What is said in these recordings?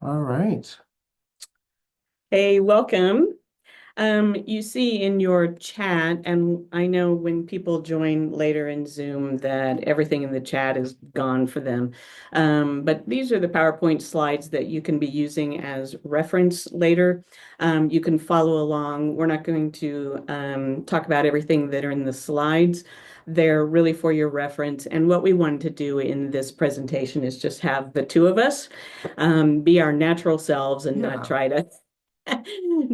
All right. Hey, welcome. You see in your chat, and I know when people join later in Zoom that everything in the chat is gone for them. But these are the PowerPoint slides that you can be using as reference later. You can follow along. We're not going to talk about everything that are in the slides. They're really for your reference. And what we wanted to do in this presentation is just have the two of us be our natural selves and not Yeah. try to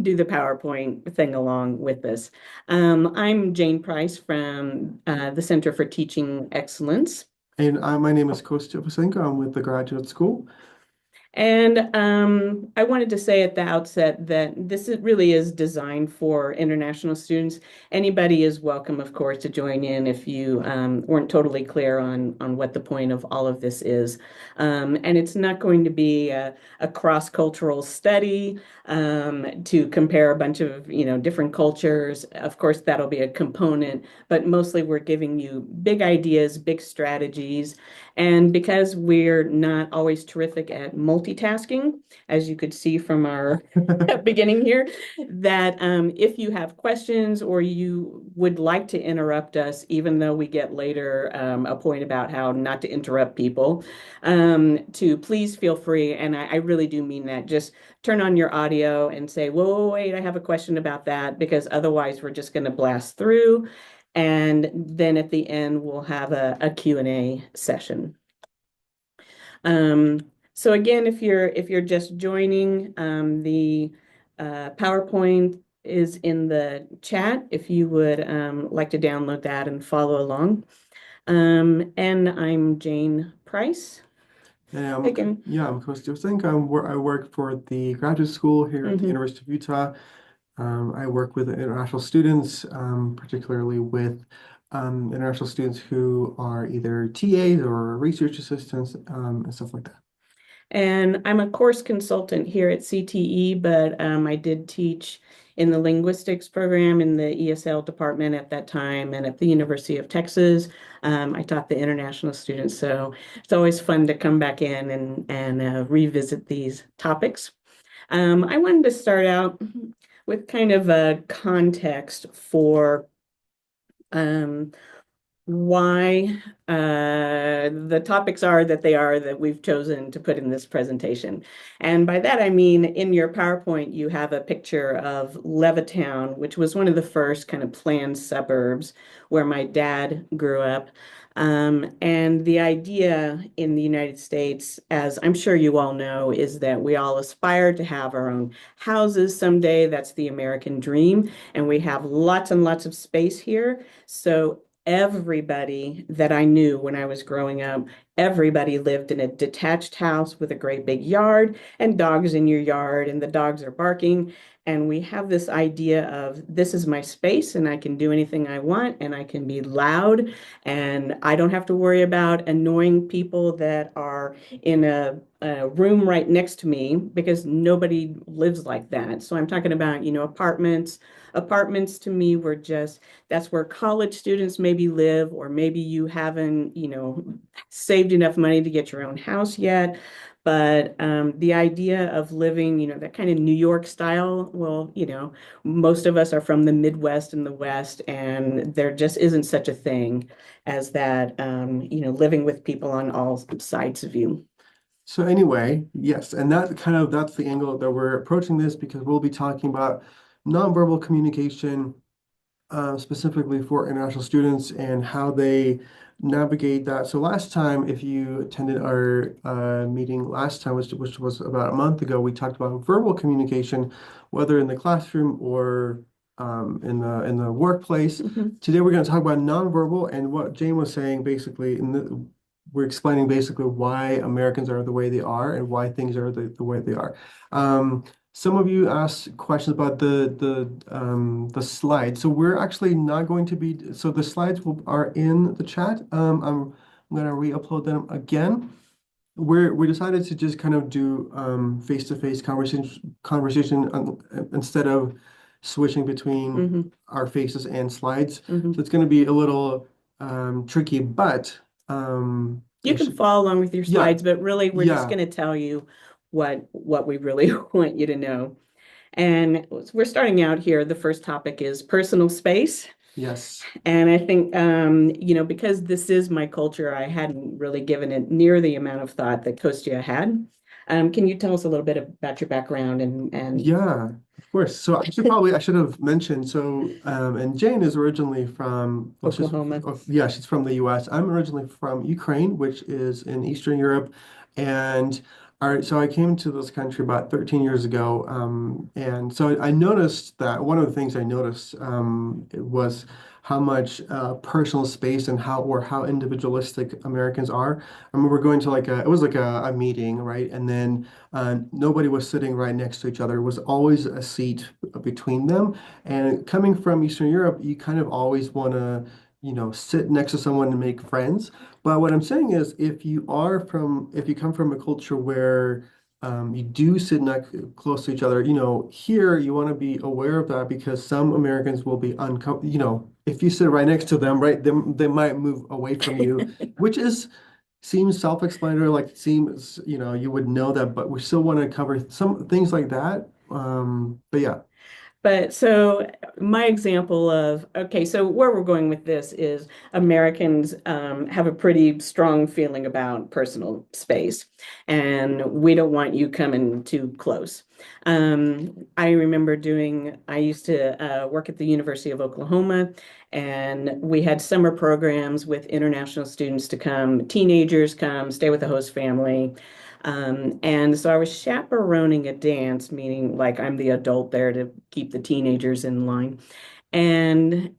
do the PowerPoint thing along with this. I'm Jane Price from the Center for Teaching Excellence. And my name is Kostya Vasenko. I'm with the graduate school. And I wanted to say at the outset that really is designed for international students. Anybody is welcome, of course, to join in if you weren't totally clear on what the point of all of this is. And it's not going to be a cross-cultural study to compare a bunch of, different cultures. Of course, that'll be a component, but mostly we're giving you big ideas, big strategies. And because we're not always terrific at multitasking, as you could see from our beginning here, that if you have questions or you would like to interrupt us, even though we get later a point about how not to interrupt people, to please feel free. And I really do mean that. Just turn on your audio and say, whoa, wait, I have a question about that, because otherwise we're just going to blast through. And then at the end, we'll have a Q&A session. So again, if you're just joining, the PowerPoint is in the chat if you would like to download that and follow along. And I'm Jane Price again. Yeah, I'm Kostya Vasenko. I work for the graduate school here at the Mhm. University of Utah. I work with international students, particularly with international students who are either TAs or research assistants, and stuff like that. And I'm a course consultant here at CTE, but I did teach in the linguistics program in the ESL department at that time and at the University of Texas. I taught the international students, so it's always fun to come back in and revisit these topics. I wanted to start out with kind of a context for um, why the topics are that we've chosen to put in this presentation. And by that, I mean, in your PowerPoint, you have a picture of Levittown, which was one of the first kind of planned suburbs where my dad grew up. And the idea in the United States, as I'm sure you all know, is that we all aspire to have our own houses someday. That's the American dream. And we have lots and lots of space here. So everybody that I knew when I was growing up, everybody lived in a detached house with a great big yard and dogs in your yard, and the dogs are barking. And we have this idea of this is my space and I can do anything I want and I can be loud and I don't have to worry about annoying people that are in a room right next to me because nobody lives like that. So I'm talking about, apartments. Apartments to me were just that's where college students maybe live, or maybe you haven't, saved enough money to get your own house yet. But the idea of living, that kind of New York style, well, most of us are from the Midwest and the West, and there just isn't such a thing as that, living with people on all sides of you. So anyway, yes, and that's the angle that we're approaching this because we'll be talking about nonverbal communication, specifically for international students and how they navigate that. So last time, if you attended our meeting last time, which was about a month ago, we talked about verbal communication, whether in the classroom or in the workplace. Mhm. Today, we're going to talk about nonverbal and what Jane was saying basically. We're explaining basically why Americans are the way they are and why things are the way they are. Some of you asked questions about the slides. So we're actually not going to be, so the slides are in the chat. I'm gonna re-upload them again. We decided to just kind of do face-to-face conversation instead of switching between Mhm. our faces and slides. So Mhm. it's going to be a little tricky, but You it can should, follow along with your yeah, slides, but really we're just yeah, going to tell you what we really want you to know. And we're starting out here. The first topic is personal space. Yes. And I think, because this is my culture, I hadn't really given it near the amount of thought that Kostya had. Can you tell us a little bit about your background and Yeah, of course. So I should have mentioned. So, and Jane is originally from, well, Oklahoma? yeah, she's from the US. I'm originally from Ukraine, which is in Eastern Europe. And so I came to this country about 13 years ago. And so I noticed that one of the things I noticed was how much personal space and how individualistic Americans are. I remember going to it was like a meeting, right? And then nobody was sitting right next to each other. It was always a seat between them. And coming from Eastern Europe, you kind of always want to, sit next to someone and make friends. But what I'm saying is, if you come from a culture where you do sit next close to each other, here you want to be aware of that because some Americans will be uncomfortable. If you sit right next to them, right, they might move away from you, which is seems self-explanatory, like seems, you would know that, but we still want to cover some things like that. But yeah, But so my example of, okay, so where we're going with this is Americans have a pretty strong feeling about personal space, and we don't want you coming too close. I remember I used to work at the University of Oklahoma, and we had summer programs with international students to come, teenagers come, stay with the host family. And so I was chaperoning a dance, meaning like I'm the adult there to keep the teenagers in line. And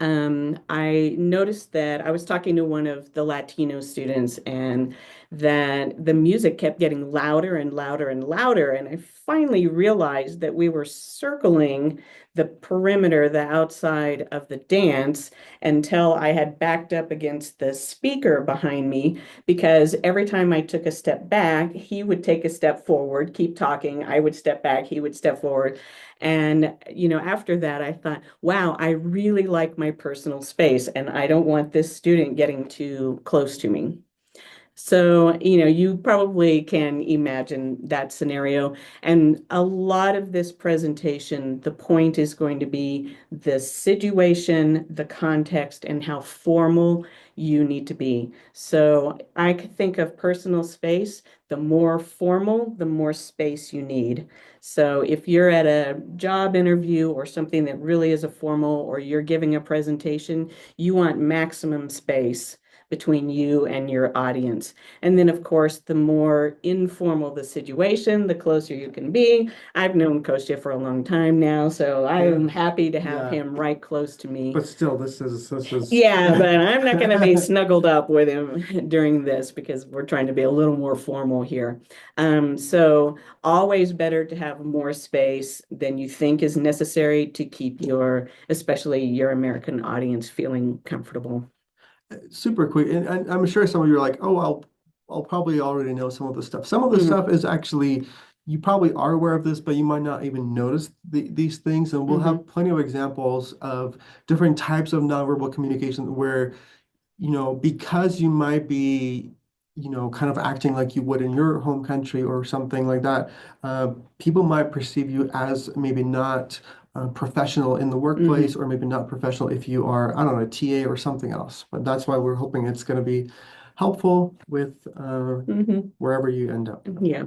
I noticed that I was talking to one of the Latino students, and that the music kept getting louder and louder and louder. And I finally realized that we were circling the perimeter, the outside of the dance, until I had backed up against the speaker behind me. Because every time I took a step back, he would take a step forward, keep talking. I would step back, he would step forward. And, after that, I thought, wow, I really like my personal space, and I don't want this student getting too close to me. So, you probably can imagine that scenario. And a lot of this presentation, the point is going to be the situation, the context, and how formal you need to be. So I could think of personal space, the more formal, the more space you need. So if you're at a job interview or something that really is a formal, or you're giving a presentation, you want maximum space between you and your audience. And then, of course, the more informal the situation, the closer you can be. I've known Kostya for a long time now, so yeah, I'm happy to have yeah. him right close to me. But still, this is Yeah, but I'm not going to be snuggled up with him during this because we're trying to be a little more formal here. So always better to have more space than you think is necessary to keep especially your American audience feeling comfortable. super quick. And I'm sure some of you are like, oh, I'll probably already know some of the stuff. Some of the Mhm, stuff is actually you probably are aware of this, but you might not even notice these things. And we'll mhm, have plenty of examples of different types of nonverbal communication where because you might be, kind of acting like you would in your home country or something like that, people might perceive you as maybe not professional in the workplace, mhm, or maybe not professional if you are, I don't know, a TA or something else. But that's why we're hoping it's going to be helpful with mhm. wherever you end up. Yeah.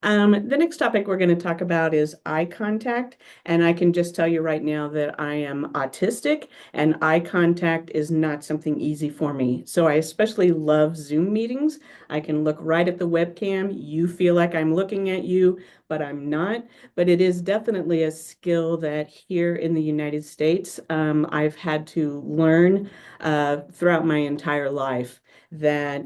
The next topic we're going to talk about is eye contact. And I can just tell you right now that I am autistic, and eye contact is not something easy for me. So I especially love Zoom meetings. I can look right at the webcam. You feel like I'm looking at you, but I'm not. But it is definitely a skill that here in the United States, I've had to learn throughout my entire life, that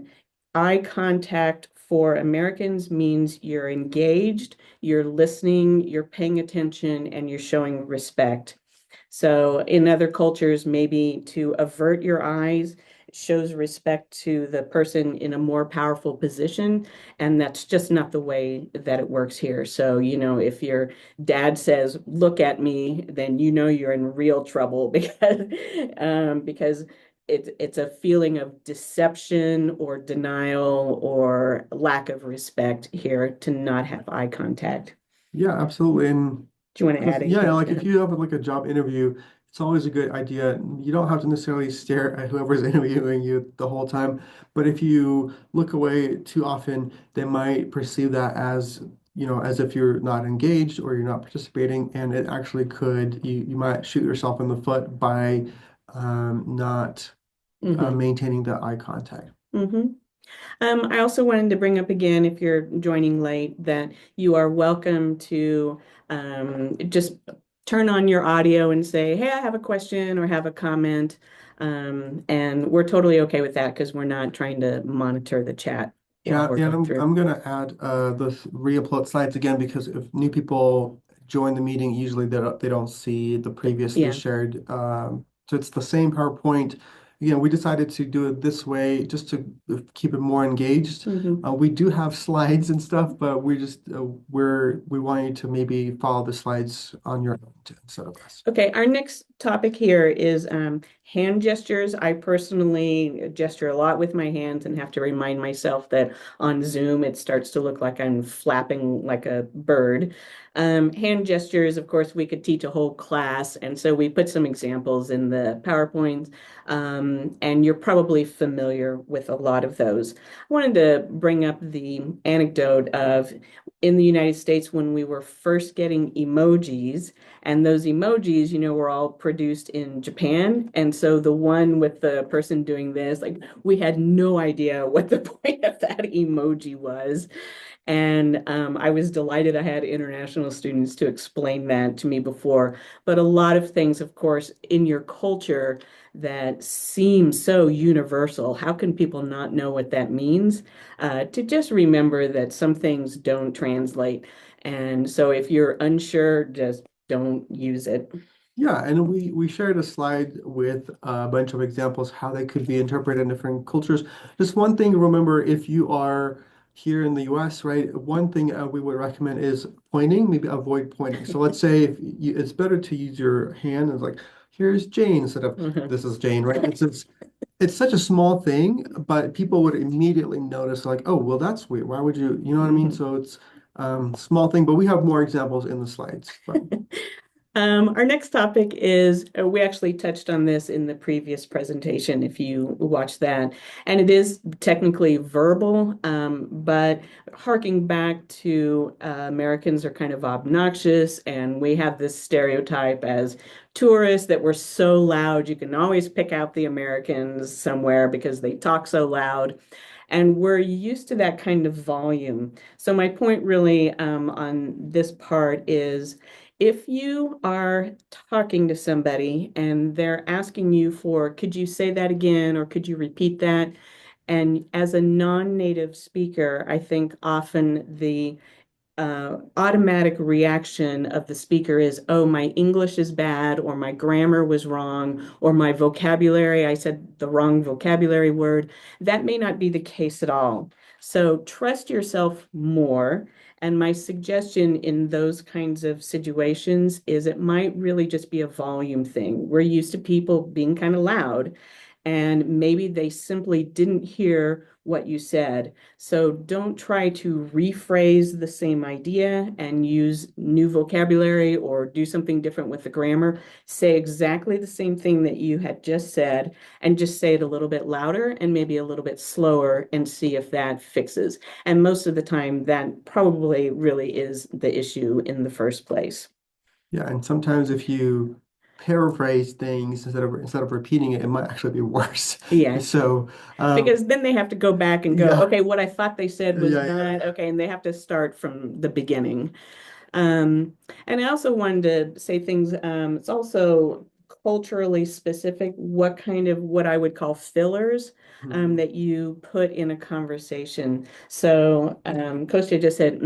eye contact for Americans means you're engaged, you're listening, you're paying attention, and you're showing respect. So in other cultures, maybe to avert your eyes shows respect to the person in a more powerful position, and that's just not the way that it works here. So, if your dad says, "Look at me," then you're in real trouble because it's a feeling of deception or denial or lack of respect here to not have eye contact. Yeah, absolutely. And Do you want to because add yeah, anything to like if that? you have like a job interview, it's always a good idea. You don't have to necessarily stare at whoever's interviewing you the whole time, but if you look away too often, they might perceive that as, as if you're not engaged or you're not participating, and it actually could, you might shoot yourself in the foot by not Mm-hmm. maintaining the eye contact. Mm-hmm. I also wanted to bring up again, if you're joining late, that you are welcome to just turn on your audio and say, "Hey, I have a question or have a comment." And we're totally okay with that because we're not trying to monitor the chat while Yeah, we're and going I'm through. I'm gonna add the re-upload slides again because if new people join the meeting, usually they don't see the previously Yeah. shared. So it's the same PowerPoint. Again, we decided to do it this way just to keep it more engaged. Mhm. We do have slides and stuff, but we want you to maybe follow the slides on your own instead of us. Okay, our next topic here is hand gestures. I personally gesture a lot with my hands and have to remind myself that on Zoom it starts to look like I'm flapping like a bird. Hand gestures, of course, we could teach a whole class, and so we put some examples in the PowerPoint, and you're probably familiar with a lot of those. I wanted to bring up the anecdote of in the United States when we were first getting emojis. And those emojis, were all produced in Japan. And so the one with the person doing this, like we had no idea what the point of that emoji was. And I was delighted I had international students to explain that to me before. But a lot of things, of course, in your culture that seem so universal, how can people not know what that means? To just remember that some things don't translate. And so if you're unsure, just don't use it. Yeah, and we shared a slide with a bunch of examples how they could be interpreted in different cultures. Just one thing to remember if you are here in the US, right? One thing we would recommend is pointing, maybe avoid pointing. So let's say if you, it's better to use your hand as like, here's Jane instead of Mhm. this is Jane, right? It's such a small thing, but people would immediately notice like, oh, well, that's weird. Why would you know what I mean? Mhm. So it's small thing, but we have more examples in the slides. But Our next topic is we actually touched on this in the previous presentation, if you watch that, and it is technically verbal, but harking back to Americans are kind of obnoxious, and we have this stereotype as tourists that we're so loud. You can always pick out the Americans somewhere because they talk so loud. And we're used to that kind of volume. So my point really on this part is if you are talking to somebody and they're asking you for, could you say that again or could you repeat that? And as a non-native speaker, I think often the automatic reaction of the speaker is, oh, my English is bad, or my grammar was wrong, or my vocabulary, I said the wrong vocabulary word. That may not be the case at all. So trust yourself more. And my suggestion in those kinds of situations is it might really just be a volume thing. We're used to people being kind of loud, and maybe they simply didn't hear what you said. So don't try to rephrase the same idea and use new vocabulary or do something different with the grammar. Say exactly the same thing that you had just said and just say it a little bit louder and maybe a little bit slower and see if that fixes. And most of the time, that probably really is the issue in the first place. yeah, and sometimes if you paraphrase things instead of repeating it, it might actually be worse. Yeah, So, um, because then they have to go back and go, yeah, okay, what I thought they said was yeah, yeah. not okay, and they have to start from the beginning. Um, and I also wanted to say things, it's also culturally specific, what kind of what I would call fillers Mhm. that you put in a conversation. So Kostya just said,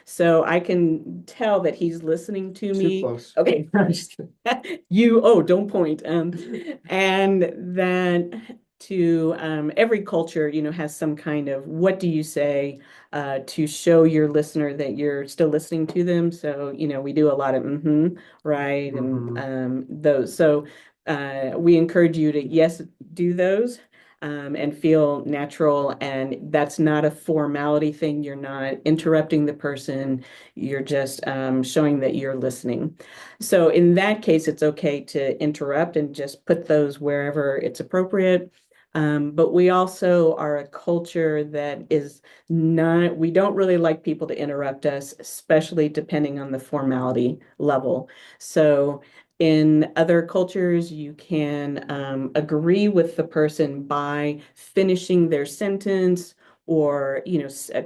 So I can tell that he's listening to Too me. close. Okay. Just kidding. Don't point. And that to every culture, has some kind of what do you say to show your listener that you're still listening to them. So, we do a lot of right and Mhm. those. So we encourage you to, yes, do those, and feel natural. And that's not a formality thing. You're not interrupting the person. You're just showing that you're listening. So in that case, it's okay to interrupt and just put those wherever it's appropriate. But we also are a culture that is not, we don't really like people to interrupt us, especially depending on the formality level. So in other cultures, you can agree with the person by finishing their sentence or,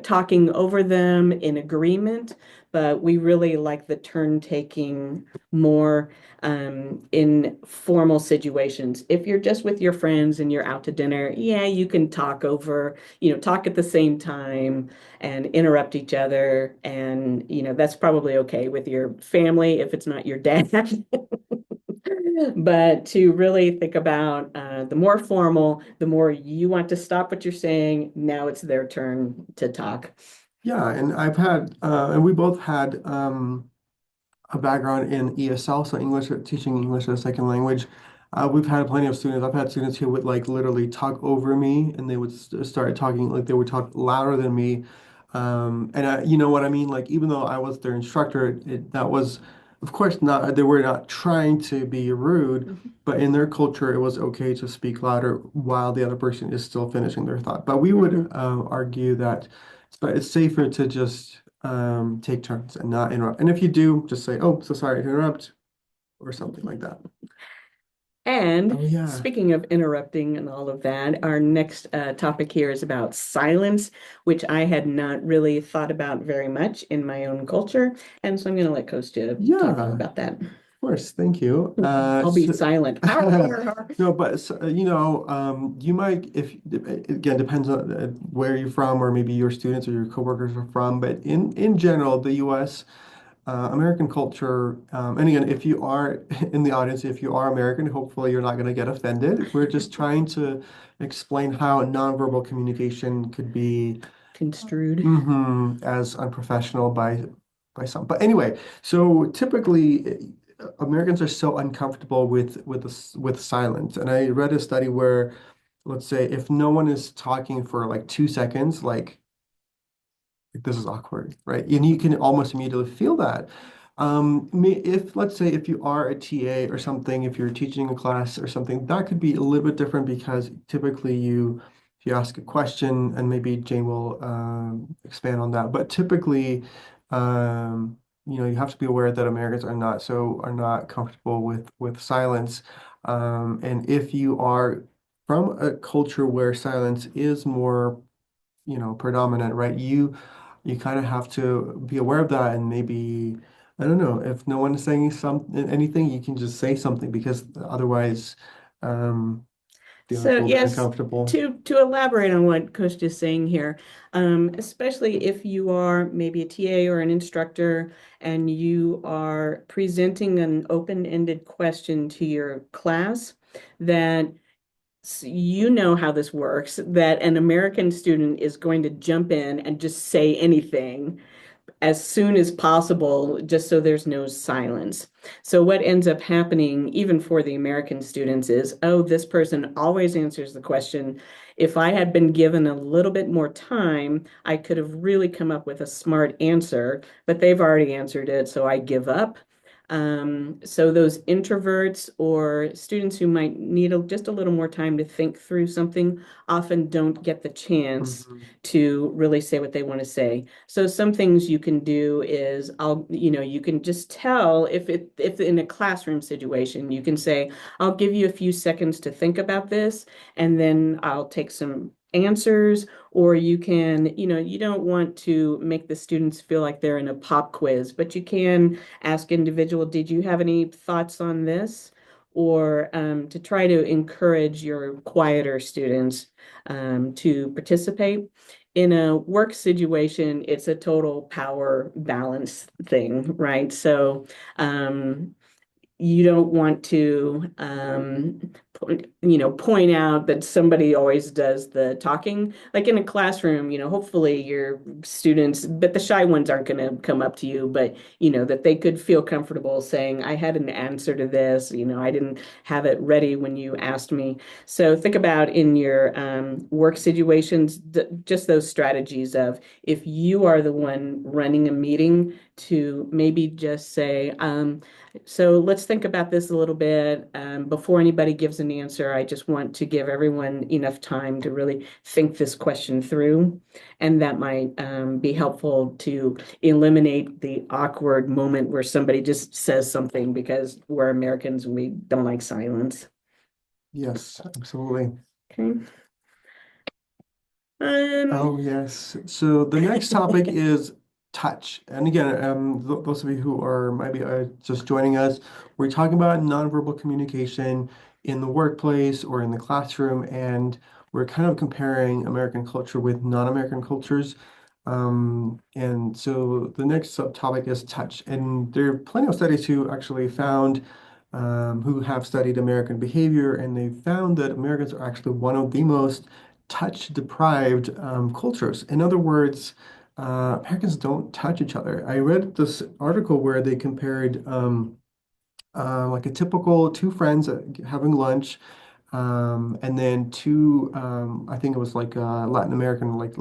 talking over them in agreement. But we really like the turn taking more in formal situations. If you're just with your friends and you're out to dinner, yeah, you can talk over, talk at the same time and interrupt each other. And, that's probably okay with your family if it's not your dad. But to really think about the more formal, the more you want to stop what you're saying, now it's their turn to talk. Yeah, and and we both had a background in ESL, so English, teaching English as a second language. We've had plenty of students. I've had students who would like literally talk over me, and they would start talking like they would talk louder than me. And you know what I mean? Like even though I was their instructor, that was, of course, not. They were not trying to be rude, Mhm. but in their culture, it was okay to speak louder while the other person is still finishing their thought. But we would Mhm. argue that it's safer to just take turns and not interrupt. And if you do, just say, "Oh, so sorry to interrupt," or something like that. And Oh yeah, speaking of interrupting and all of that, our next topic here is about silence, which I had not really thought about very much in my own culture. And so I'm going to let Kostya talk more yeah, of about that. course. Thank you. I'll be silent. No, but you might, if again, depends on where you're from, or maybe your students or your coworkers are from. But in general, the U.S. American culture, and again, if you are in the audience, if you are American, hopefully you're not going to get offended. We're just trying to explain how nonverbal communication could be Construed. as unprofessional by some. But anyway, so typically Americans are so uncomfortable with silence. And I read a study where, let's say, if no one is talking for like 2 seconds, like this is awkward, right? And you can almost immediately feel that. If let's say if you are a TA or something, if you're teaching a class or something, that could be a little bit different because typically if you ask a question, and maybe Jane will expand on that, but typically, you have to be aware that Americans are not comfortable with silence. And if you are from a culture where silence is more predominant, right? You kind of have to be aware of that, and maybe, I don't know, if no one is saying anything, you can just say something because otherwise, um, the others So will be yes, uncomfortable. to elaborate on what Coach is saying here, especially if you are maybe a TA or an instructor and you are presenting an open-ended question to your class, that you know how this works, that an American student is going to jump in and just say anything as soon as possible, just so there's no silence. So what ends up happening, even for the American students, is, oh, this person always answers the question. If I had been given a little bit more time, I could have really come up with a smart answer, but they've already answered it, so I give up. So those introverts or students who might need just a little more time to think through something often don't get the chance Mhm. to really say what they want to say. So some things you can do is you can just tell if in a classroom situation, you can say, I'll give you a few seconds to think about this, and then I'll take some answers. Or you can, you don't want to make the students feel like they're in a pop quiz, but you can ask individual, did you have any thoughts on this? Or to try to encourage your quieter students to participate in a work situation. It's a total power balance thing, right? So, um, you don't want to point out that somebody always does the talking. Like in a classroom, hopefully your students, but the shy ones aren't going to come up to you, but that they could feel comfortable saying, I had an answer to this, I didn't have it ready when you asked me. So think about in your work situations, just those strategies of if you are the one running a meeting to maybe just say, so let's think about this a little bit. Before anybody gives an answer, I just want to give everyone enough time to really think this question through. And that might be helpful to eliminate the awkward moment where somebody just says something because we're Americans and we don't like silence. Yes, absolutely. Okay. Um, Oh, yes. So the next topic is touch. And again, th those of you who are maybe just joining us, we're talking about nonverbal communication in the workplace or in the classroom, and we're kind of comparing American culture with non-American cultures. And so the next subtopic is touch. And there are plenty of studies who actually found who have studied American behavior, and they found that Americans are actually one of the most touch-deprived cultures. In other words, Americans don't touch each other. I read this article where they compared like a typical two friends having lunch, and then two, I think it was like Latin American like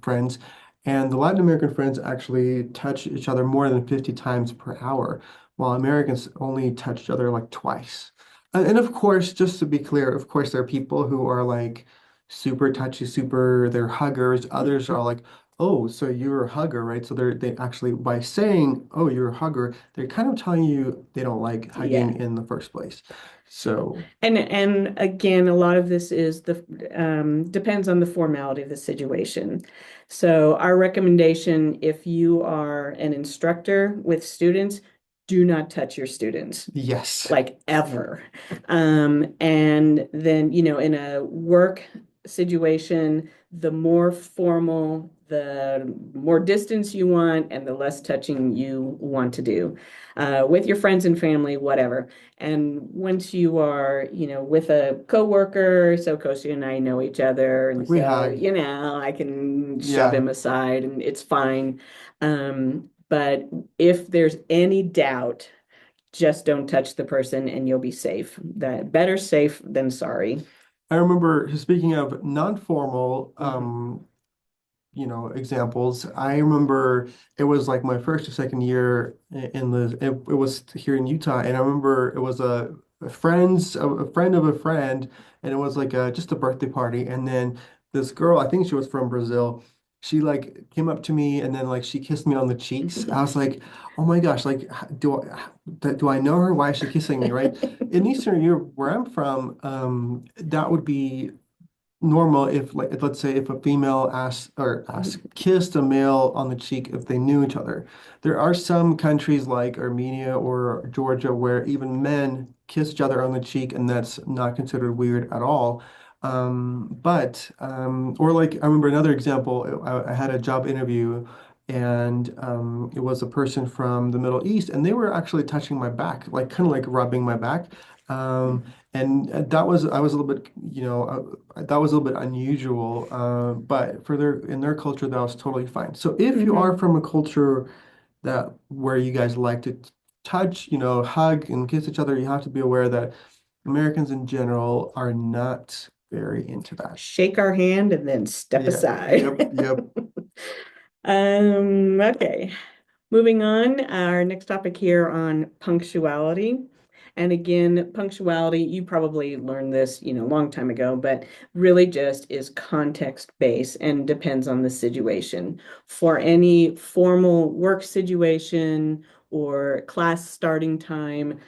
friends, and the Latin American friends actually touch each other more than 50 times per hour, while Americans only touch each other like twice. And of course, just to be clear, of course, there are people who are like super touchy, they're huggers. Others are like, oh, so you're a hugger, right? So they actually by saying, oh, you're a hugger, they're kind of telling you they don't like yeah. hugging in the first place. So And again, a lot of this is the depends on the formality of the situation. So our recommendation, if you are an instructor with students, do not touch your students, yes. like ever. And then, in a work situation, the more formal, the more distance you want, and the less touching you want to do with your friends and family, whatever. And once you are, with a coworker, so Kosi and I know each other, and Like we so, hug. I can shove Yeah. him aside and it's fine. But if there's any doubt, just don't touch the person and you'll be safe. That better safe than sorry. I remember speaking of non-formal Mhm. examples. I remember it was like my first or second year in it was here in Utah, and I remember it was a friend of a friend, and it was like just a birthday party, and then this girl, I think she was from Brazil, she like came up to me and then like she kissed me on the cheeks. I was like, oh my gosh, like do I know her? Why is she kissing me, right? In Eastern Europe, where I'm from, that would be normal if like let's say if a female asked kissed a male on the cheek if they knew each other. There are some countries like Armenia or Georgia where even men kiss each other on the cheek and that's not considered weird at all. Or like I remember another example, I had a job interview and it was a person from the Middle East and they were actually touching my back, like kind of like rubbing my back. Um, and that was I was a little bit, that was a little bit unusual, but in their culture that was totally fine. So if you are Mhm. from a culture that where you guys like to touch, hug and kiss each other, you have to be aware that Americans in general are not very into that. Shake our hand and then step Yeah, aside. yep, yep. Okay. Moving on, our next topic here on punctuality. And again, punctuality, you probably learned this, a long time ago, but really just is context based and depends on the situation. For any formal work situation or class starting time,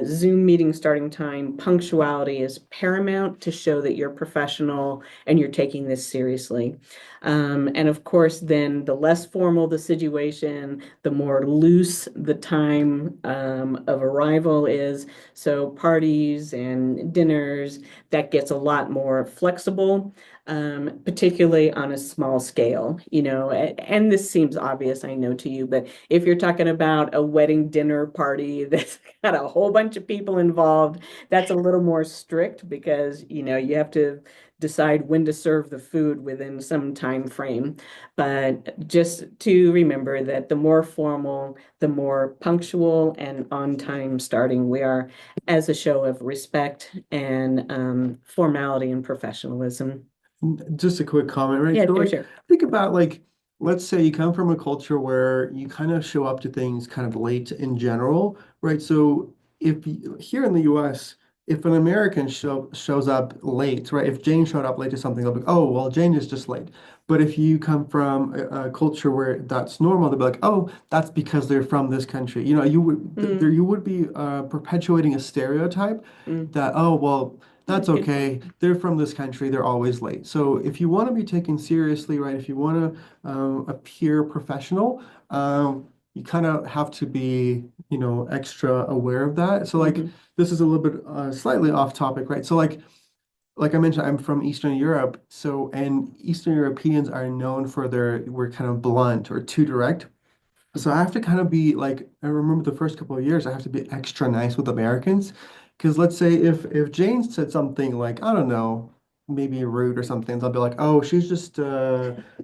Zoom meeting starting time, punctuality is paramount to show that you're professional and you're taking this seriously. And of course, then the less formal the situation, the more loose the time of arrival is. So parties and dinners, that gets a lot more flexible. particularly on a small scale, and this seems obvious, I know to you, but if you're talking about a wedding dinner party that's got a whole bunch of people involved, that's a little more strict because, you have to decide when to serve the food within some time frame. But just to remember that the more formal, the more punctual and on time starting we are as a show of respect and formality and professionalism. Just a quick comment, right? Yeah, So sure, like sure. think about like let's say you come from a culture where you kind of show up to things kind of late in general, right? So here in the US, if an American shows up late, right? If Jane showed up late to something, they'll be, oh, well, Jane is just late. But if you come from a culture where that's normal, they'll be like, oh, that's because they're from this country. You know, Mm, you would be perpetuating a stereotype mm, that, oh, well, that's that's good. okay. They're from this country. They're always late. So if you want to be taken seriously, right? If you want to appear professional, you kind of have to be, extra aware of that. So like Hmm. this is a little bit slightly off topic, right? So like I mentioned, I'm from Eastern Europe. So and Eastern Europeans are known for we're kind of blunt or too direct. So I have to kind of be like, I remember the first couple of years, I have to be extra nice with Americans. Because let's say if Jane said something like, I don't know, maybe rude or something, they'll be like, oh, she's just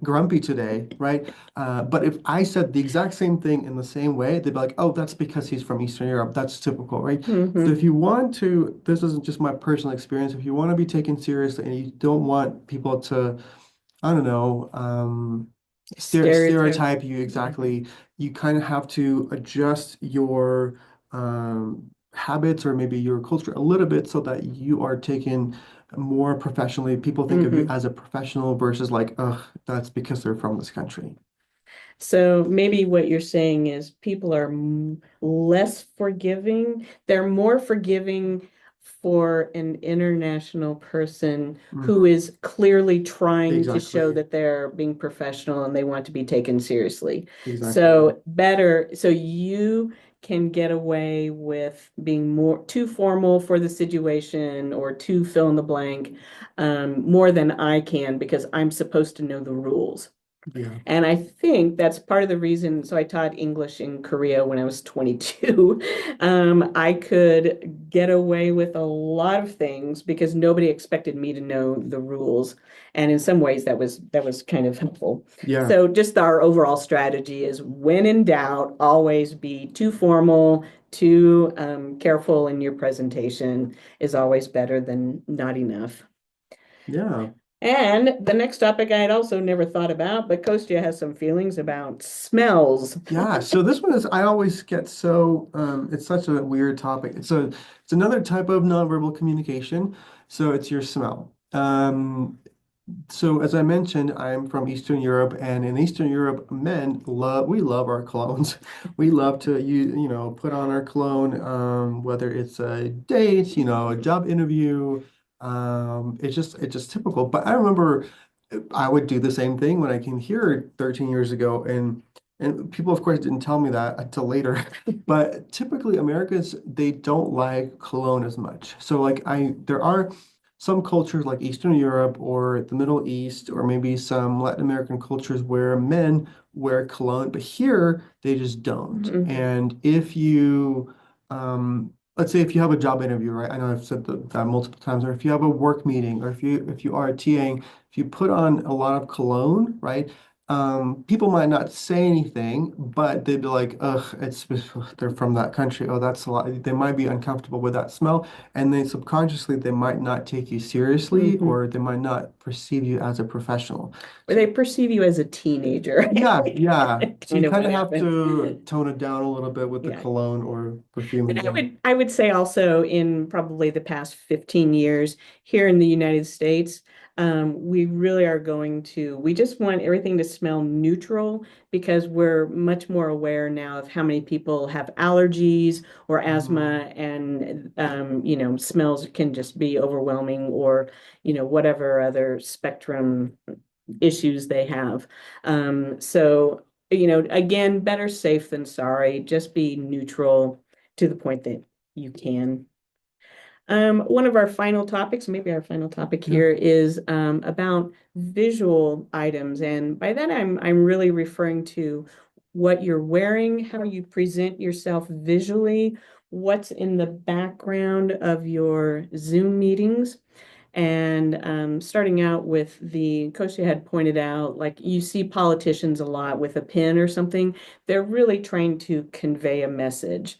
grumpy today, right? But if I said the exact same thing in the same way, they'd be like, oh, that's because he's from Eastern Europe. That's typical, right? So Hmm. if you want to, this isn't just my personal experience, if you want to be taken seriously and you don't want people to I don't know, Stereotype. stereotype you Hmm. exactly. You kind of have to adjust your habits or maybe your culture a little bit so that you are taken more professionally. People think of you Hmm. as a professional versus like, ugh, that's because they're from this country. So maybe what you're saying is people are less forgiving. They're more forgiving for an international person who Mhm. is clearly trying to show Exactly. that they're being professional and they want to be taken seriously. Exactly. So you can get away with being more too formal for the situation or too fill in the blank, more than I can because I'm supposed to know the rules. Yeah. And I think that's part of the reason. So I taught English in Korea when I was 22. I could get away with a lot of things because nobody expected me to know the rules. And in some ways that was kind of helpful. Yeah. So just our overall strategy is when in doubt, always be too formal, too careful in your presentation is always better than not enough. Yeah. And the next topic I had also never thought about, but Kostya has some feelings about smells. Yeah, so this one is I always get so it's such a weird topic. It's another type of nonverbal communication. So it's your smell. So as I mentioned, I'm from Eastern Europe, and in Eastern Europe, we love our colognes. We love to put on our cologne, whether it's a date, a job interview. It's just typical. But I remember I would do the same thing when I came here 13 years ago, and people, of course, didn't tell me that until later. But typically, Americans they don't like cologne as much. So there are some cultures like Eastern Europe or the Middle East, or maybe some Latin American cultures where men wear cologne, but here they just don't. Mhm. And let's say if you have a job interview, right? I know I've said that multiple times, or if you have a work meeting, or if you are TAing, if you put on a lot of cologne, right? People might not say anything, but they'd be like, ugh, they're from that country. Oh, that's a lot. They might be uncomfortable with that smell. And then subconsciously, they might not take you seriously Mhm. or they might not perceive you as a professional. Or So, they perceive you as a teenager. yeah, yeah. So Kind you of kind what of have happens. to tone it down a little bit with the Yeah. cologne or perfume And in I general. would I would say also in probably the past 15 years here in the United States, we really are we just want everything to smell neutral because we're much more aware now of how many people have allergies or Mhm. asthma and smells can just be overwhelming or, whatever other spectrum issues they have. Again, better safe than sorry. Just be neutral to the point that you can. One of our final topics, maybe our final topic Yeah. here, is about visual items, and by that I'm really referring to what you're wearing, how you present yourself visually, what's in the background of your Zoom meetings. And starting out with the coach had pointed out, like you see politicians a lot with a pen or something, they're really trying to convey a message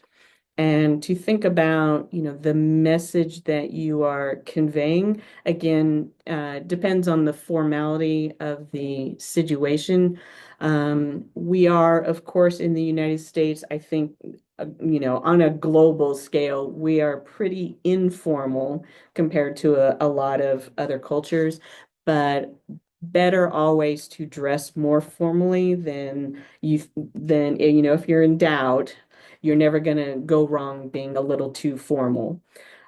and to think about, the message that you are conveying. Again, depends on the formality of the situation. We are, of course, in the United States, I think, on a global scale, we are pretty informal compared to a lot of other cultures, but better always to dress more formally than if you're in doubt, you're never going to go wrong being a little too formal.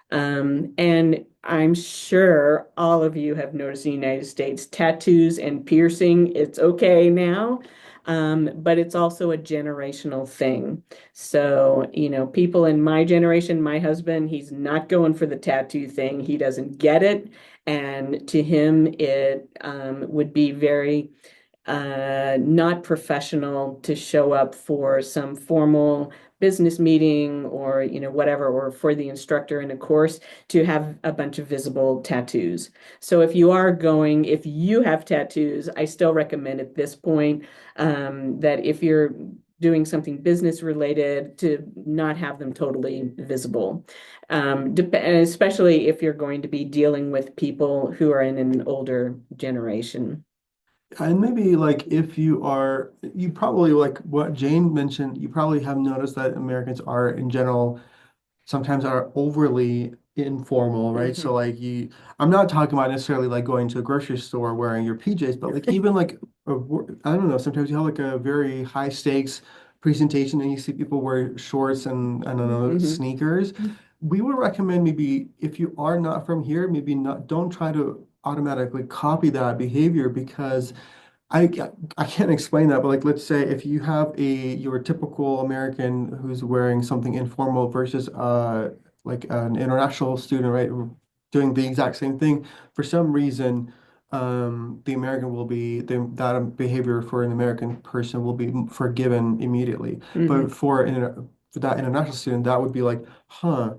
And I'm sure all of you have noticed in the United States, tattoos and piercing, it's okay now. But it's also a generational thing. So, people in my generation, my husband, he's not going for the tattoo thing. He doesn't get it. And to him, it would be very not professional to show up for some formal business meeting or whatever, or for the instructor in a course to have a bunch of visible tattoos. So if you have tattoos, I still recommend at this point that if you're doing something business related, to not have them totally visible, especially if you're going to be dealing with people who are in an older generation. And maybe like if you probably like what Jane mentioned, you probably have noticed that Americans are in general sometimes are overly informal, right? So Mhm. like I'm not talking about necessarily like going to a grocery store wearing your PJs, but like even like I don't know, sometimes you have like a very high stakes presentation and you see people wear shorts and I don't know, Mhm. sneakers. We would recommend maybe if you are not from here, maybe not don't try to automatically copy that behavior because I I can't explain that, but like let's say if you have your typical American who's wearing something informal versus like an international student, right, doing the exact same thing, for some reason the American will be that behavior for an American person will be forgiven immediately. But Mhm. for that international student, that would be like, huh,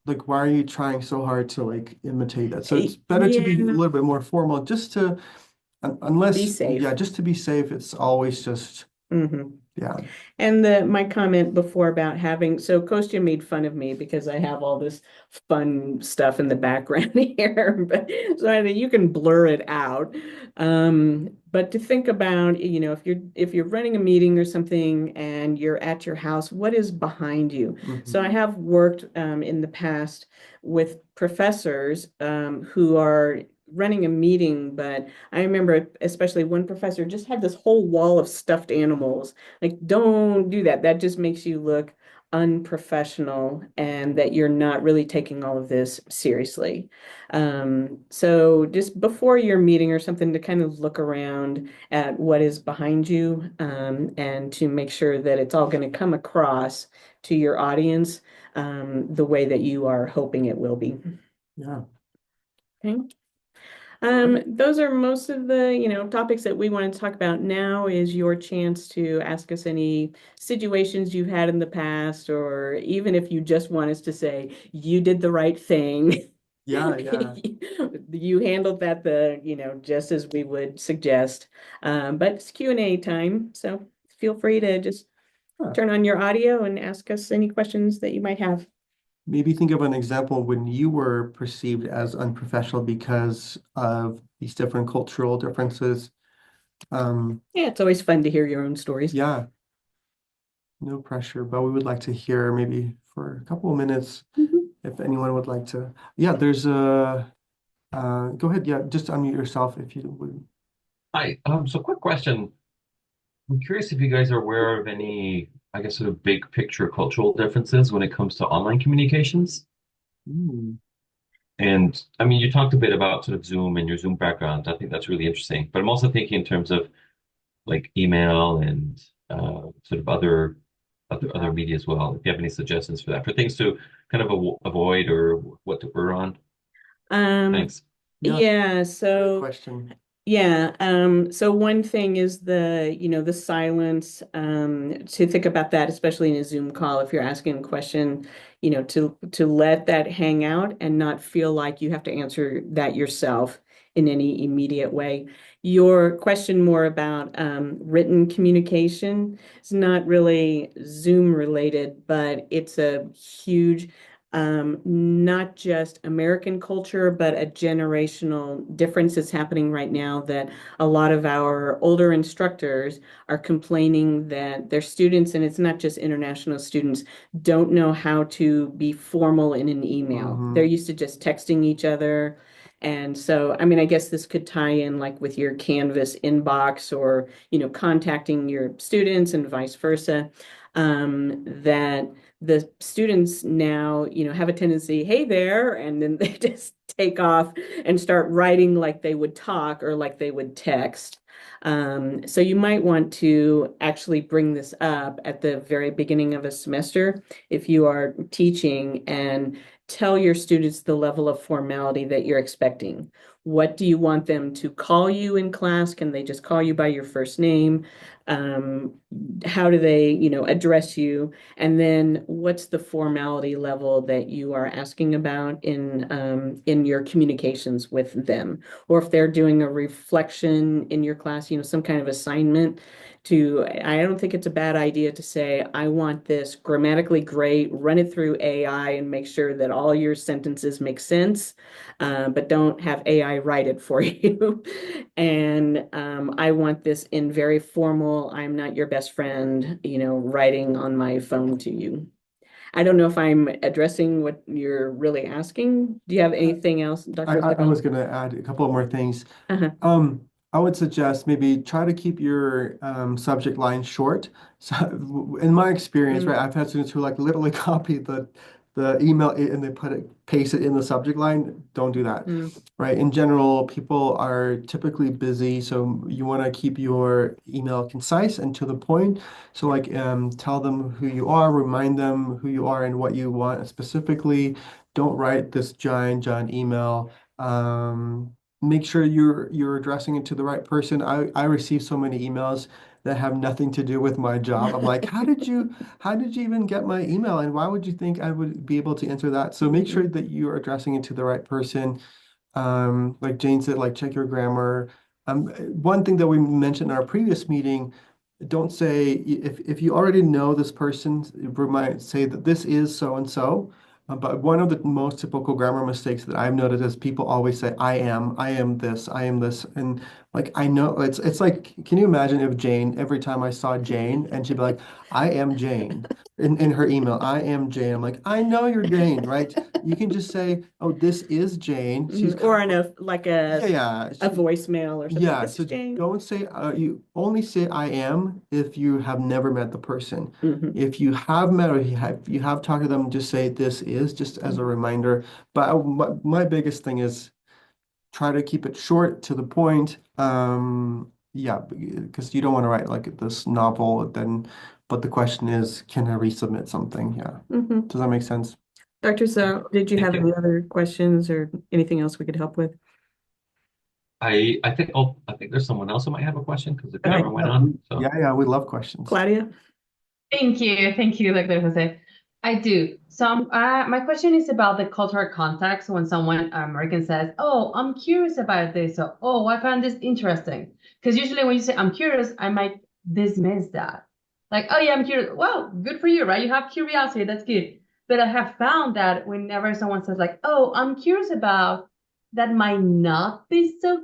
like why are you trying so hard to like imitate that? So it's better to be a Yeah, little bit more formal just to be unless, yeah, safe. just to be safe, it's always just, Mhm. yeah. And my comment before about having, so Kostya made fun of me because I have all this fun stuff in the background here, but so you can blur it out. But to think about, if you're running a meeting or something and you're at your house, what is behind you? So I Hmm. have worked in the past with professors who are running a meeting, but I remember especially one professor just had this whole wall of stuffed animals. Like, don't do that. That just makes you look unprofessional and that you're not really taking all of this seriously. So just before your meeting or something, to kind of look around at what is behind you, and to make sure that it's all going to come across to your audience, the way that you are hoping it will be. Yeah, Okay. great. Those are most of the, topics that we want to talk about. Now is your chance to ask us any situations you've had in the past, or even if you just want us to say you did the right thing. Yeah, yeah. You handled that just as we would suggest. But it's Q&A time, so feel free to just Huh. turn on your audio and ask us any questions that you might have. Maybe think of an example when you were perceived as unprofessional because of these different cultural differences. Um, Yeah, it's always fun to hear your own stories. yeah, no pressure, but we would like to hear maybe for a couple of minutes Mhm. if anyone would like to. Yeah, there's a, go ahead. Yeah, just unmute yourself if you would. Hi. So quick question. I'm curious if you guys are aware of any, I guess, sort of big picture cultural differences when it comes to online communications. Hmm. And I mean, you talked a bit about sort of Zoom and your Zoom background. I think that's really interesting. But I'm also thinking in terms of like email and sort of other. other media as well. If you have any suggestions for that, for things to kind of avoid or what to err on. Um, Thanks. Yeah, yeah, great so question. yeah, so one thing is the silence, to think about that, especially in a Zoom call, if you're asking a question, to let that hang out and not feel like you have to answer that yourself in any immediate way. Your question more about written communication is not really Zoom related, but it's a huge not just American culture, but a generational difference that's happening right now that a lot of our older instructors are complaining that their students, and it's not just international students, don't know how to be formal in an email. They're Hmm. used to just texting each other. And so, I mean, I guess this could tie in like with your Canvas inbox or, contacting your students and vice versa. That the students now, have a tendency, hey there, and then they just take off and start writing like they would talk or like they would text. So you might want to actually bring this up at the very beginning of a semester if you are teaching and tell your students the level of formality that you're expecting. What do you want them to call you in class? Can they just call you by your first name? Um, how do they, address you? And then what's the formality level that you are asking about in your communications with them? Or if they're doing a reflection in your class, some kind of assignment I don't think it's a bad idea to say, I want this grammatically great, run it through AI and make sure that all your sentences make sense, but don't have AI write it for you. And I want this in very formal, I'm not your best friend, writing on my phone to you. I don't know if I'm addressing what you're really asking. Do you have anything else, I, Dr. I Sal? was going to add a couple more things. Uh-huh. Um, I would suggest maybe try to keep your subject line short. So, in my experience, Mm, right, I've had students who like literally copy the email and they paste it in the subject line. Don't do that, mm, right? In general, people are typically busy, so you want to keep your email concise and to the point. So, like, tell them who you are, remind them who you are and what you want specifically. Don't write this giant email. Make sure you're addressing it to the right person. I receive so many emails that have nothing to do with my job. I'm like, how did you even get my email and why would you think I would be able to answer that? So make sure mm, that you're addressing it to the right person. Like Jane said, like check your grammar. One thing that we mentioned in our previous meeting, don't say if you already know this person, remind say that this is so and so. But one of the most typical grammar mistakes that I've noticed is people always say, I am this, I am this. And like I know it's like, can you imagine if Jane, every time I saw Jane and she'd be like, I am Jane in her email, I am Jane. I'm like, I know you're Jane, right? You can just say, oh, this is Jane. She's Or in a like yeah, yeah. a voicemail or something. Yeah, This is so Jane. don't say you only say I am if you have never met the person. Hmm. If you have met or you have talked to them, just say this is just as a Hmm. reminder. But my biggest thing is try to keep it short to the point. Yeah, because you don't want to write like this novel then, but the question is, can I resubmit something? Yeah. Hmm. Does that make sense? Dr. So, did you Thank have you. any other questions or anything else we could help with? I think there's someone else who might have a question because the Yeah, Okay, camera went yeah, on. So yeah, we love questions. Claudia. Thank you, Dr. Jose. I do. So, my question is about the cultural context when someone American says, "Oh, I'm curious about this," or "Oh, I found this interesting." Because usually when you say "I'm curious," I might dismiss that, like, "Oh yeah, I'm curious." Well, good for you, right? You have curiosity. That's good. But I have found that whenever someone says like, "Oh, I'm curious about," that might not be so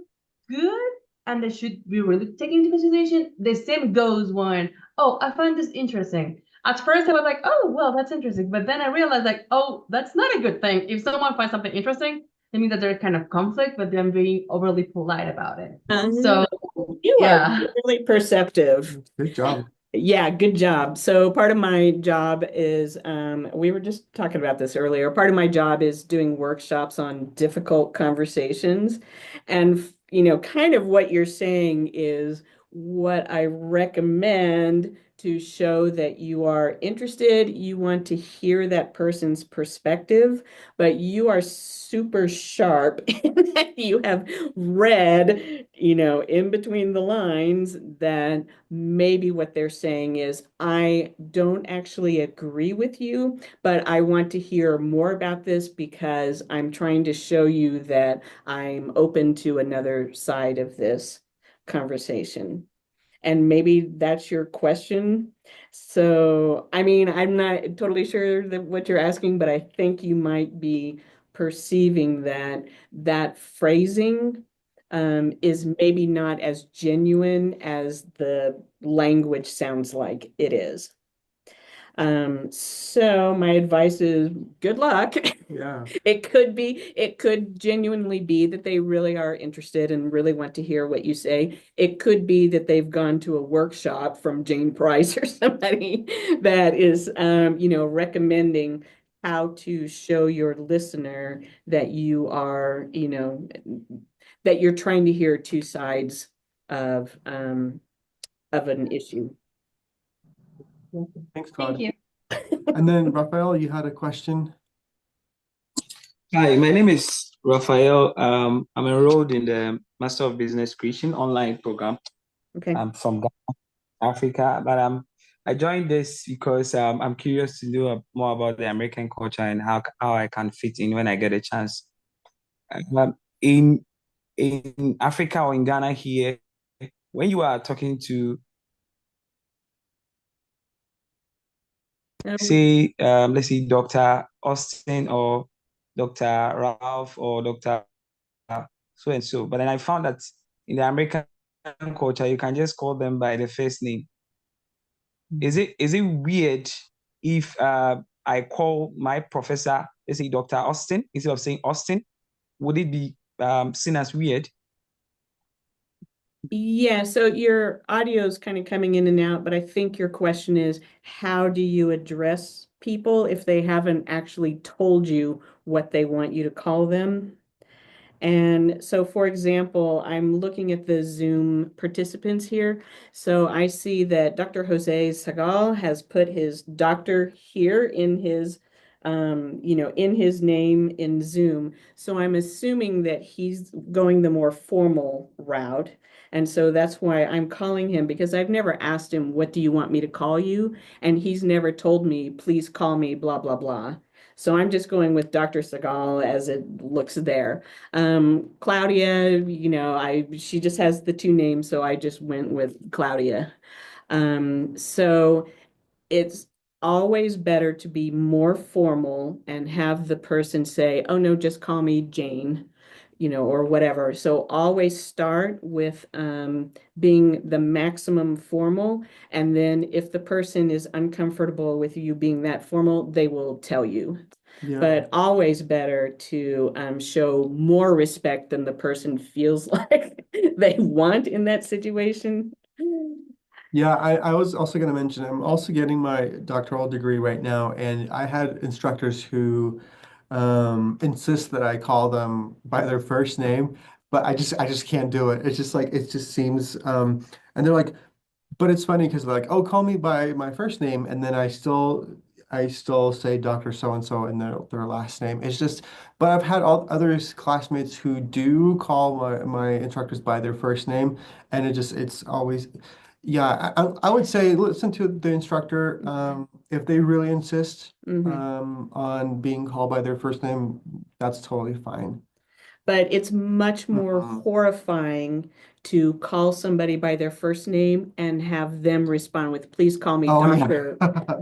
good, and they should be really taken into consideration. The same goes when, "Oh, I find this interesting." At first, I was like, "Oh, well, that's interesting." But then I realized, like, "Oh, that's not a good thing." If someone finds something interesting, it means that there's kind of conflict, but then being overly polite about it. Um, So, you are yeah. really perceptive. Good job. Yeah, good job. So part of my job is, we were just talking about this earlier. Part of my job is doing workshops on difficult conversations. And, kind of what you're saying is what I recommend to show that you are interested, you want to hear that person's perspective, but you are super sharp in that you have read, in between the lines that maybe what they're saying is, I don't actually agree with you, but I want to hear more about this because I'm trying to show you that I'm open to another side of this conversation. And maybe that's your question. So, I mean, I'm not totally sure that what you're asking, but I think you might be perceiving that that phrasing is maybe not as genuine as the language sounds like it is. So my advice is good luck. Yeah. It could genuinely be that they really are interested and really want to hear what you say. It could be that they've gone to a workshop from Jane Price or somebody that is, recommending how to show your listener that you are, that you're trying to hear two sides of an issue. Thanks, Thank Claude. you. And then Raphael, you had a question? Hi, my name is Raphael. I'm enrolled in the Master of Business Creation online program. Okay. I'm from Ghana, Africa, but I joined this because I'm curious to know more about the American culture and how I can fit in when I get a chance. Um, in in Africa or in Ghana here, when you are talking to, say, let's say Dr. Austin or Dr. Ralph or Dr. so and so. But then I found that in the American culture, you can just call them by the first name. Is it weird if I call my professor, let's say Dr. Austin, instead of saying Austin? Would it be seen as weird? Yeah, so your audio is kind of coming in and out, but I think your question is, how do you address people if they haven't actually told you what they want you to call them? And so, for example, I'm looking at the Zoom participants here. So I see that Dr. Jose Sagal has put his doctor here in his, in his name in Zoom. So I'm assuming that he's going the more formal route. And so that's why I'm calling him, because I've never asked him, what do you want me to call you? And he's never told me, please call me blah, blah, blah. So I'm just going with Dr. Sagal as it looks there. Claudia, she just has the two names, so I just went with Claudia. So it's always better to be more formal and have the person say, oh no, just call me Jane, or whatever. So always start with being the maximum formal. And then if the person is uncomfortable with you being that formal, they will tell you. Yeah. But always better to show more respect than the person feels like they want in that situation. Yeah, I was also going to mention, I'm also getting my doctoral degree right now, and I had instructors who insist that I call them by their first name, but I just can't do it. It's just like it just seems and they're like, but it's funny because they're like, oh, call me by my first name, and then I still say Dr. So and so and their last name. It's just, but I've had all other classmates who do call my instructors by their first name, and it's always, yeah. I would say listen to the instructor. If they really insist Mhm. on being called by their first name, that's totally fine. But it's much more Mhm. horrifying to call somebody by their first name and have them respond with, please call me Oh yeah.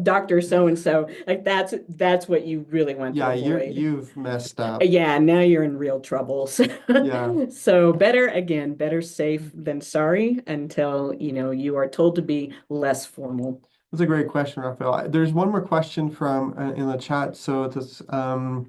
Doctor so and so. Like that's what you really want to Yeah, avoid. you've messed up. Yeah, now you're in real trouble. So, Yeah. so better safe than sorry until, you are told to be less formal. That's a great question, Raphael. There's one more question from in the chat. So it's I,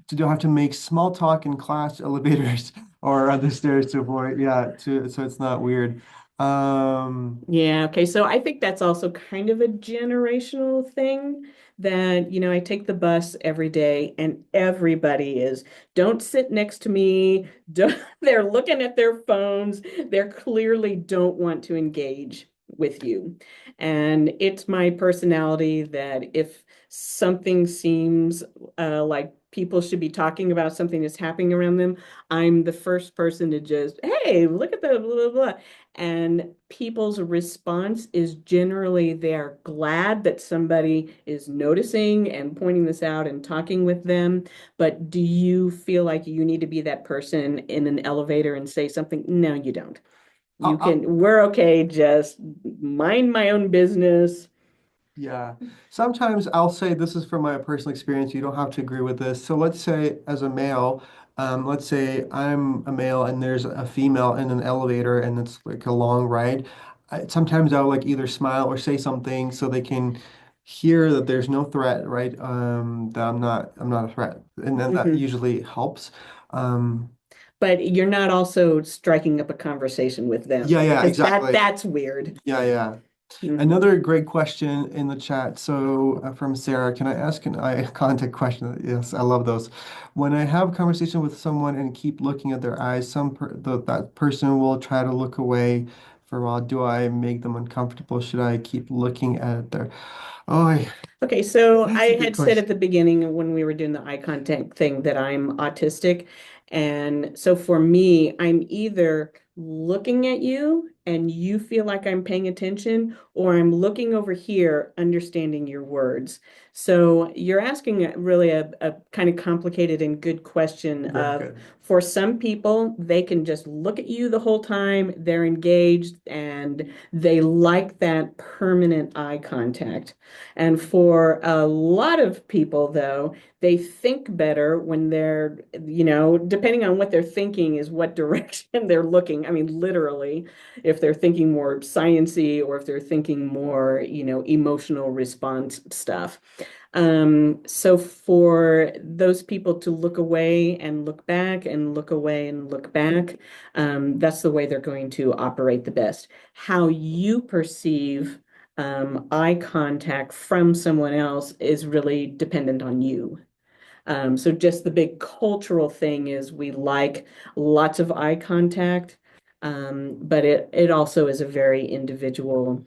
do you have to make small talk in class, elevators, or other stairs to avoid? Yeah, so it's not weird. Yeah, okay. So I think that's also kind of a generational thing that, I take the bus every day and everybody is, don't sit next to me. Don't, they're looking at their phones. They're clearly don't want to engage. with you. And it's my personality that if something seems like people should be talking about something that's happening around them, I'm the first person to just, hey, look at the blah, blah, blah. And people's response is generally they're glad that somebody is noticing and pointing this out and talking with them. But do you feel like you need to be that person in an elevator and say something? No, you don't. You I'll, can, we're okay, just mind my own business. Yeah. Sometimes I'll say this is from my personal experience. You don't have to agree with this. So let's say as a male, let's say I'm a male and there's a female in an elevator and it's like a long ride. Sometimes I'll like either smile or say something so they can hear that there's no threat, right? That I'm not a threat. And then that Mhm. usually helps. Um, But you're not also striking up a conversation with them yeah, yeah, because exactly. that's weird. Yeah, yeah. Mhm. Another great question in the chat. So from Sarah, can I ask an eye contact question? Yes, I love those. When I have a conversation with someone and keep looking at their eyes, that person will try to look away for a while. Do I make them uncomfortable? Should I keep looking at their? Oh, Okay, so that's a I good had said question. at the beginning when we were doing the eye contact thing that I'm autistic. And so for me, I'm either looking at you and you feel like I'm paying attention, or I'm looking over here, understanding your words. So you're asking really a kind of complicated and good question Very of, good. for some people, they can just look at you the whole time, they're engaged, and they like that permanent eye contact. And for a lot of people, though, they think better when they're, depending on what they're thinking is what direction they're looking. I mean, literally, if they're thinking more sciency or if they're thinking more, emotional response stuff. So for those people to look away and look back and look away and look back, that's the way they're going to operate the best. How you perceive eye contact from someone else is really dependent on you. So just the big cultural thing is we like lots of eye contact, but it also is a very individual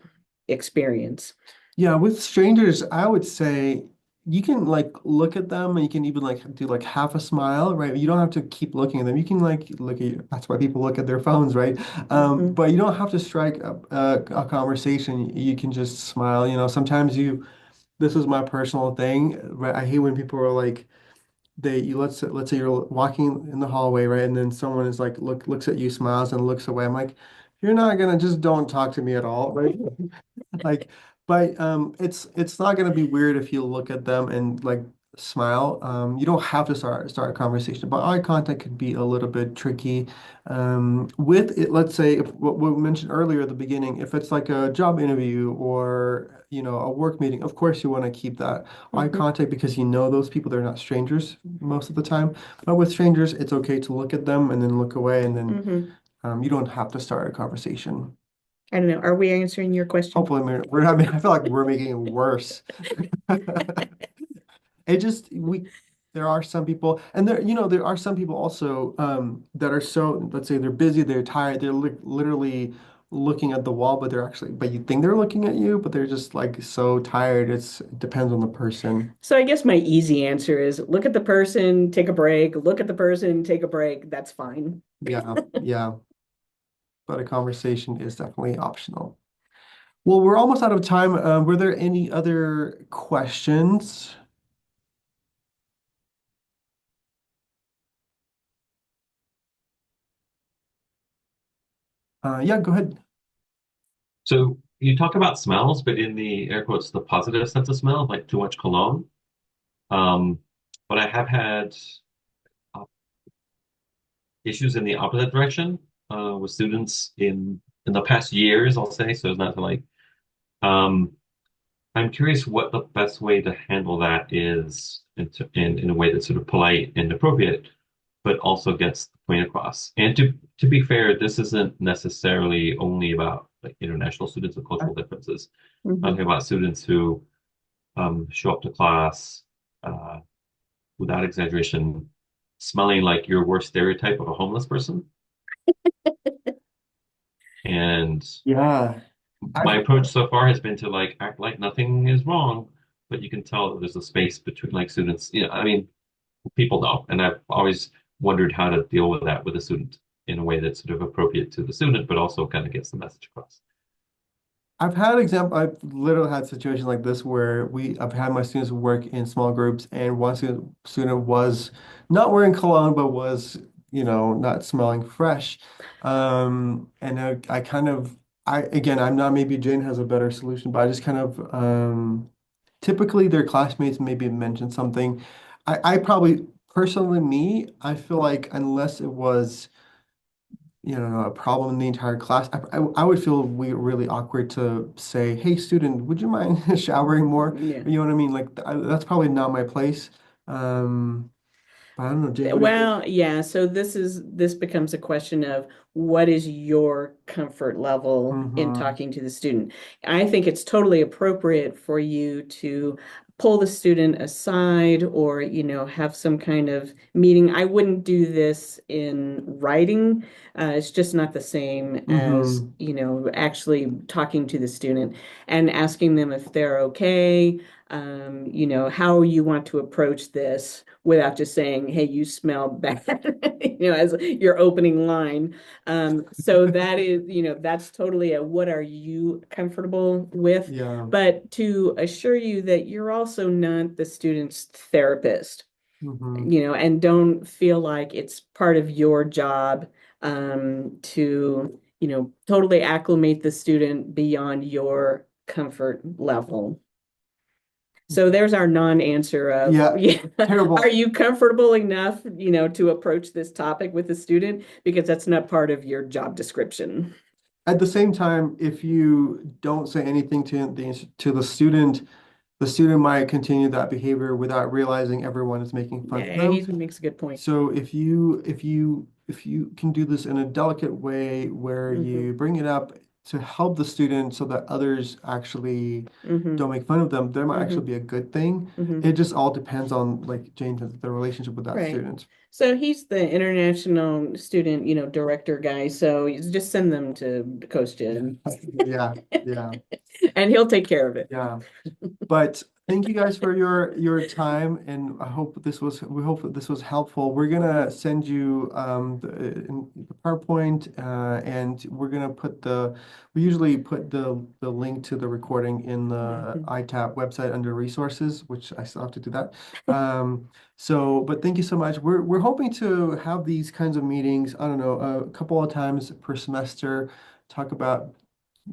experience. Yeah, with strangers, I would say you can like look at them and you can even like do like half a smile, right? You don't have to keep looking at them. You can like look at that's why people look at their phones, right? Mhm. But you don't have to strike a conversation. You can just smile. Sometimes this is my personal thing, right? I hate when people are like let's say you're walking in the hallway, right? And then someone is like looks at you, smiles and looks away. I'm like, you're not gonna just don't talk to me at all, right? Like, but it's not gonna be weird if you look at them and like smile. You don't have to start a conversation, but eye contact can be a little bit tricky. With it, let's say if what we mentioned earlier at the beginning, if it's like a job interview or a work meeting, of course you want to keep that eye Mhm. contact because you know those people, they're not strangers most of the time. But with strangers, it's okay to look at them and then look away, and then Mhm. you don't have to start a conversation. I don't know. Are we answering your question? Hopefully, we're not. I feel like we're making it worse. It just there are some people, and there are some people also that are so, let's say they're busy, they're tired, they're li literally looking at the wall, but you think they're looking at you, but they're just like so tired. It depends on the person. So I guess my easy answer is look at the person, take a break, look at the person, take a break. That's fine. Yeah, yeah. But a conversation is definitely optional. Well, we're almost out of time. Were there any other questions? Yeah, go ahead. So you talk about smells, but in the air quotes, the positive sense of smell, like too much cologne. Um, but I have had uh, issues in the opposite direction with students in the past years, I'll say. So it's not to like, um, I'm curious what the best way to handle that is in a way that's sort of polite and appropriate, but also gets the point across. And to be fair, this isn't necessarily only about like international students with cultural differences. I'm Mhm. talking about students who show up to class uh, without exaggeration, smelling like your worst stereotype of a homeless person. And Yeah. My I've approach so far has been to like act like nothing is wrong, but you can tell that there's a space between like students. I mean, people know, and I've always wondered how to deal with that with a student in a way that's sort of appropriate to the student, but also kind of gets the message across. I've literally had situations like this where I've had my students work in small groups, and one student was not wearing cologne, but was, not smelling fresh. And I kind of, again, I'm not, maybe Jane has a better solution, but I just kind of, typically their classmates maybe mentioned something. I probably, personally, I feel like unless it was, a problem in the entire class, I would feel really awkward to say, "Hey, student, would you mind showering more?" Yeah. You know what I mean? Like that's probably not my place. Um, but I don't know, Jane. What do you think? Well, yeah, so this becomes a question of what is your comfort level in Mm-hmm. talking to the student. I think it's totally appropriate for you to pull the student aside or, have some kind of meeting. I wouldn't do this in writing. It's just not the same as, Mm-hmm. actually talking to the student and asking them if they're okay, how you want to approach this without just saying, "Hey, you smell bad," as your opening line. So that is, that's totally a what are you comfortable with? Yeah. But to assure you that you're also not the student's therapist, Mm-hmm. and don't feel like it's part of your job to, totally acclimate the student beyond your comfort level. So there's our non-answer of, Yeah. yeah, are Terrible. you comfortable enough, to approach this topic with the student? Because that's not part of your job description. At the same time, if you don't say anything to the student, the student might continue that behavior without realizing everyone is making fun of Yeah, he them. makes a good point. So if you can do this in a delicate way where Hmm. you bring it up to help the student so that others actually Hmm. don't make fun of them, there might hmm actually be a good thing. hmm It just all depends on, like Jane said, the relationship with that Right. student. So he's the international student, director guy. So you just send them to Coach Jim Yeah, yeah, and he'll take care of it. yeah. But thank you guys for your time, and we hope that this was helpful. We're gonna send you the PowerPoint, and we usually put the link to the recording in the Mhm. ITAP website under resources, which I still have to do that. But thank you so much. We're hoping to have these kinds of meetings, I don't know, a couple of times per semester, talk about,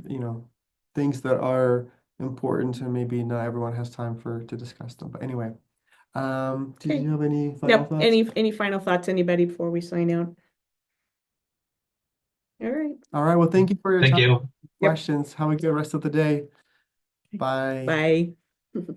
you know, things that are important and maybe not everyone has time to discuss them. But anyway, did Okay. you have any final Yep. thoughts? Any final thoughts, anybody, before we sign out? All right. All right. Well, thank you for your Thank time. you. Yep. Questions. Have a good rest of the day. Bye. Bye.